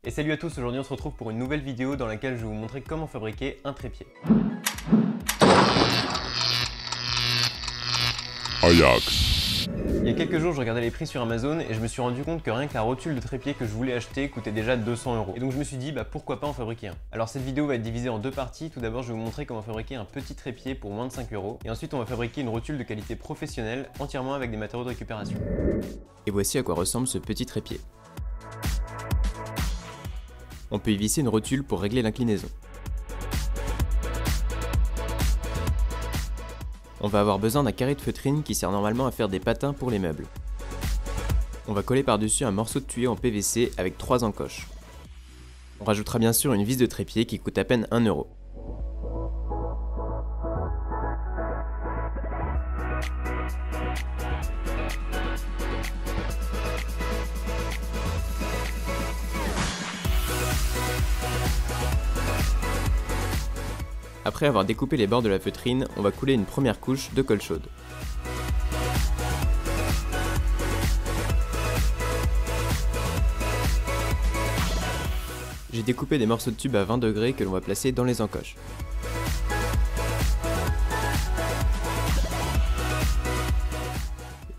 Et salut à tous, aujourd'hui on se retrouve pour une nouvelle vidéo dans laquelle je vais vous montrer comment fabriquer un trépied. Ajax. Il y a quelques jours je regardais les prix sur Amazon et je me suis rendu compte que rien que la rotule de trépied que je voulais acheter coûtait déjà 200 €. Et donc je me suis dit pourquoi pas en fabriquer un. Alors cette vidéo va être divisée en deux parties. Tout d'abord je vais vous montrer comment fabriquer un petit trépied pour moins de 5 €. Et ensuite on va fabriquer une rotule de qualité professionnelle entièrement avec des matériaux de récupération. Et voici à quoi ressemble ce petit trépied. On peut y visser une rotule pour régler l'inclinaison. On va avoir besoin d'un carré de feutrine qui sert normalement à faire des patins pour les meubles. On va coller par-dessus un morceau de tuyau en PVC avec 3 encoches. On rajoutera bien sûr une vis de trépied qui coûte à peine 1 €. Après avoir découpé les bords de la feutrine, on va couler une première couche de colle chaude. J'ai découpé des morceaux de tube à 20 degrés que l'on va placer dans les encoches.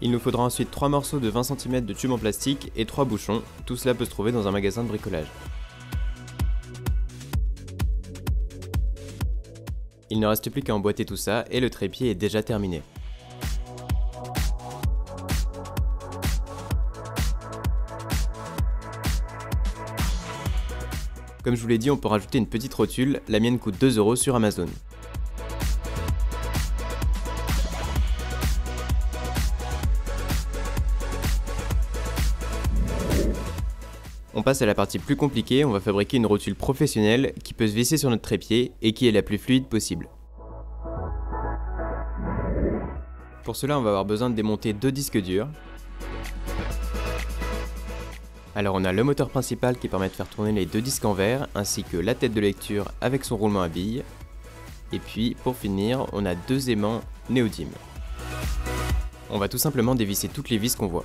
Il nous faudra ensuite 3 morceaux de 20 cm de tube en plastique et 3 bouchons. Tout cela peut se trouver dans un magasin de bricolage. Il ne reste plus qu'à emboîter tout ça et le trépied est déjà terminé. Comme je vous l'ai dit, on peut rajouter une petite rotule, la mienne coûte 2 € sur Amazon. On passe à la partie plus compliquée, on va fabriquer une rotule professionnelle qui peut se visser sur notre trépied et qui est la plus fluide possible. Pour cela, on va avoir besoin de démonter 2 disques durs. Alors on a le moteur principal qui permet de faire tourner les 2 disques en verre, ainsi que la tête de lecture avec son roulement à billes. Et puis, pour finir, on a 2 aimants néodymes. On va tout simplement dévisser toutes les vis qu'on voit.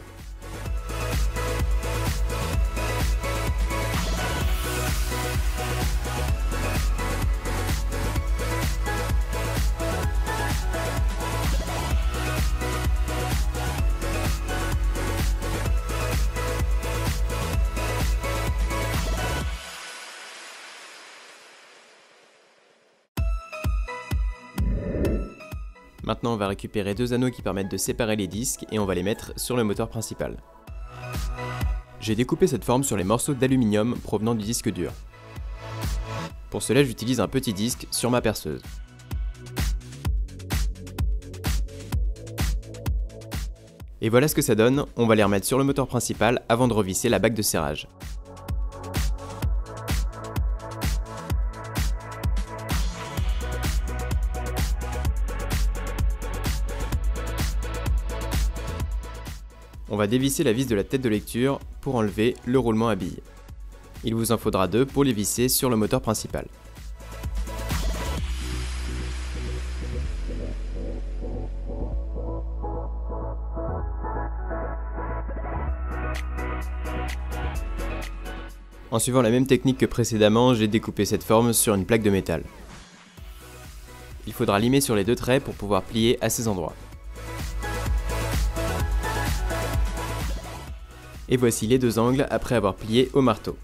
Maintenant, on va récupérer 2 anneaux qui permettent de séparer les disques et on va les mettre sur le moteur principal. J'ai découpé cette forme sur les morceaux d'aluminium provenant du disque dur. Pour cela, j'utilise un petit disque sur ma perceuse. Et voilà ce que ça donne, on va les remettre sur le moteur principal avant de revisser la bague de serrage. On va dévisser la vis de la tête de lecture pour enlever le roulement à billes. Il vous en faudra 2 pour les visser sur le moteur principal. En suivant la même technique que précédemment, j'ai découpé cette forme sur une plaque de métal. Il faudra limer sur les 2 traits pour pouvoir plier à ces endroits. Et voici les 2 angles après avoir plié au marteau.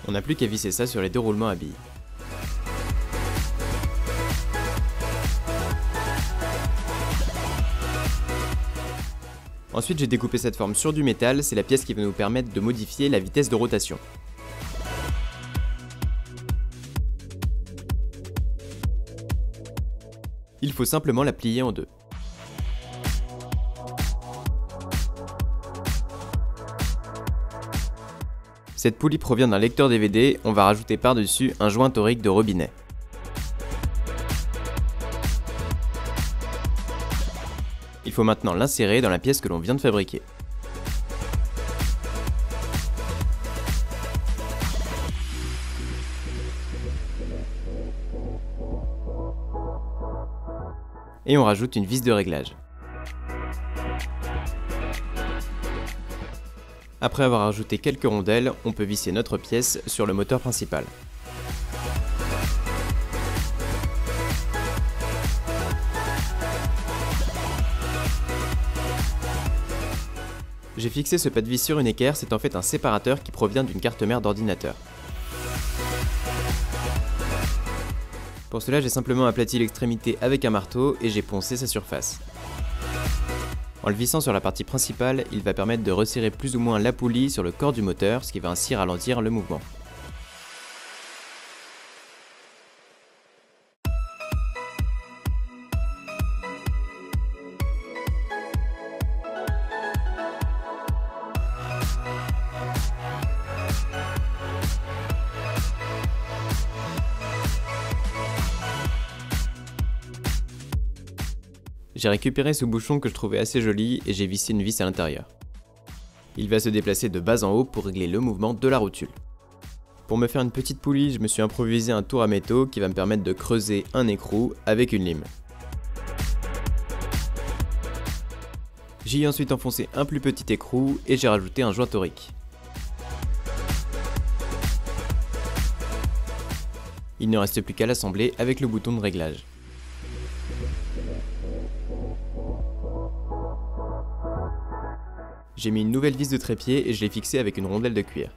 On n'a plus qu'à visser ça sur les 2 roulements à billes. Ensuite, j'ai découpé cette forme sur du métal, c'est la pièce qui va nous permettre de modifier la vitesse de rotation. Il faut simplement la plier en 2. Cette poulie provient d'un lecteur DVD, on va rajouter par-dessus un joint torique de robinet. Il faut maintenant l'insérer dans la pièce que l'on vient de fabriquer. Et on rajoute une vis de réglage. Après avoir ajouté quelques rondelles, on peut visser notre pièce sur le moteur principal. J'ai fixé ce pas de vis sur une équerre, c'est en fait un séparateur qui provient d'une carte mère d'ordinateur. Pour cela, j'ai simplement aplati l'extrémité avec un marteau et j'ai poncé sa surface. En le vissant sur la partie principale, il va permettre de resserrer plus ou moins la poulie sur le corps du moteur, ce qui va ainsi ralentir le mouvement. J'ai récupéré ce bouchon que je trouvais assez joli et j'ai vissé une vis à l'intérieur. Il va se déplacer de bas en haut pour régler le mouvement de la rotule. Pour me faire une petite poulie, je me suis improvisé un tour à métaux qui va me permettre de creuser un écrou avec une lime. J'y ai ensuite enfoncé un plus petit écrou et j'ai rajouté un joint torique. Il ne reste plus qu'à l'assembler avec le bouton de réglage. J'ai mis une nouvelle vis de trépied et je l'ai fixée avec une rondelle de cuir.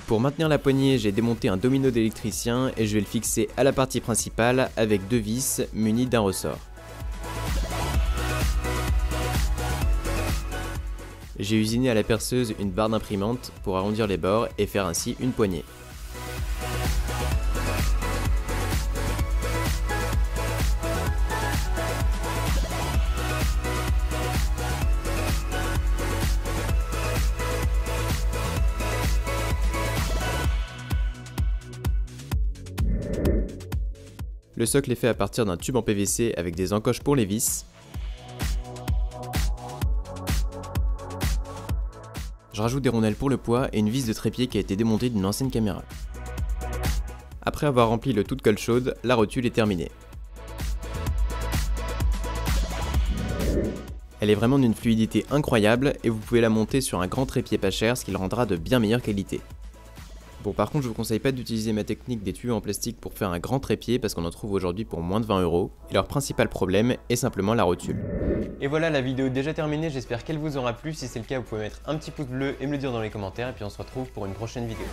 Pour maintenir la poignée, j'ai démonté un domino d'électricien et je vais le fixer à la partie principale avec deux vis munies d'un ressort. J'ai usiné à la perceuse une barre d'imprimante pour arrondir les bords et faire ainsi une poignée. Le socle est fait à partir d'un tube en PVC avec des encoches pour les vis. Je rajoute des rondelles pour le poids et une vis de trépied qui a été démontée d'une ancienne caméra. Après avoir rempli le tout de colle chaude, la rotule est terminée. Elle est vraiment d'une fluidité incroyable et vous pouvez la monter sur un grand trépied pas cher, ce qui le rendra de bien meilleure qualité. Bon, par contre, je vous conseille pas d'utiliser ma technique des tuyaux en plastique pour faire un grand trépied parce qu'on en trouve aujourd'hui pour moins de 20 €. Et leur principal problème est simplement la rotule. Et voilà, la vidéo est déjà terminée, j'espère qu'elle vous aura plu. Si c'est le cas, vous pouvez mettre un petit pouce bleu et me le dire dans les commentaires. Et puis on se retrouve pour une prochaine vidéo.